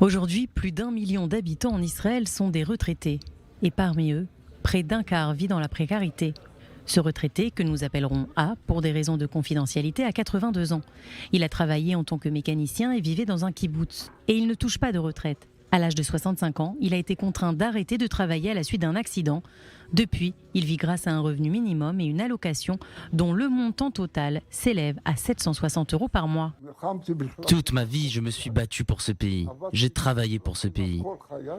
Aujourd'hui, plus d'1 million d'habitants en Israël sont des retraités. Et parmi eux, près d'un quart vit dans la précarité. Ce retraité, que nous appellerons A pour des raisons de confidentialité, a 82 ans. Il a travaillé en tant que mécanicien et vivait dans un kibboutz. Et il ne touche pas de retraite. À l'âge de 65 ans, il a été contraint d'arrêter de travailler à la suite d'un accident. Depuis, il vit grâce à un revenu minimum et une allocation dont le montant total s'élève à 760 € par mois. Toute ma vie, je me suis battu pour ce pays. J'ai travaillé pour ce pays.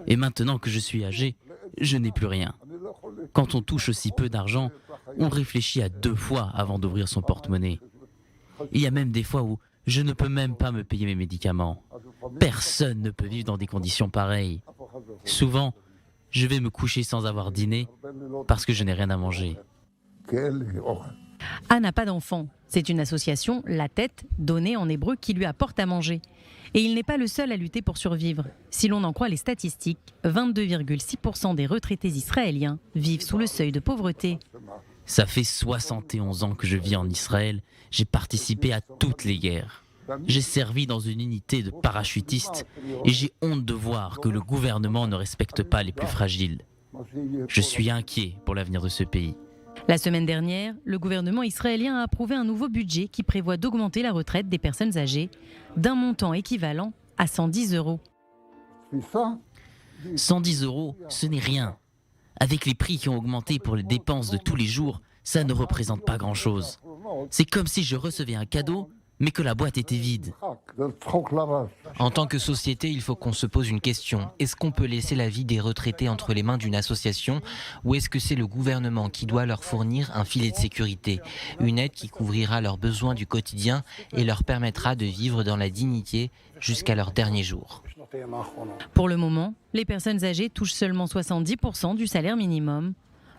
Et maintenant que je suis âgé, je n'ai plus rien. Quand on touche aussi peu d'argent, on réfléchit à 2 fois avant d'ouvrir son porte-monnaie. Il y a même des fois où je ne peux même pas me payer mes médicaments. Personne ne peut vivre dans des conditions pareilles. Souvent, je vais me coucher sans avoir dîné parce que je n'ai rien à manger. A n'a pas d'enfant. C'est une association, La Tête, donnée en hébreu, qui lui apporte à manger. Et il n'est pas le seul à lutter pour survivre. Si l'on en croit les statistiques, 22,6% des retraités israéliens vivent sous le seuil de pauvreté. Ça fait 71 ans que je vis en Israël. J'ai participé à toutes les guerres. J'ai servi dans une unité de parachutistes et j'ai honte de voir que le gouvernement ne respecte pas les plus fragiles. Je suis inquiet pour l'avenir de ce pays. La semaine dernière, le gouvernement israélien a approuvé un nouveau budget qui prévoit d'augmenter la retraite des personnes âgées d'un montant équivalent à 110 €. 110 €, ce n'est rien. Avec les prix qui ont augmenté pour les dépenses de tous les jours, ça ne représente pas grand-chose. C'est comme si je recevais un cadeau, mais que la boîte était vide. En tant que société, il faut qu'on se pose une question. Est-ce qu'on peut laisser la vie des retraités entre les mains d'une association ou est-ce que c'est le gouvernement qui doit leur fournir un filet de sécurité, une aide qui couvrira leurs besoins du quotidien et leur permettra de vivre dans la dignité jusqu'à leur dernier jour? Pour le moment, les personnes âgées touchent seulement 70% du salaire minimum.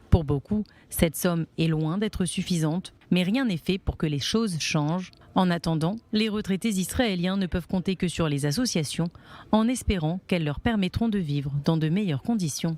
Pour beaucoup, cette somme est loin d'être suffisante, mais rien n'est fait pour que les choses changent. En attendant, les retraités israéliens ne peuvent compter que sur les associations, en espérant qu'elles leur permettront de vivre dans de meilleures conditions.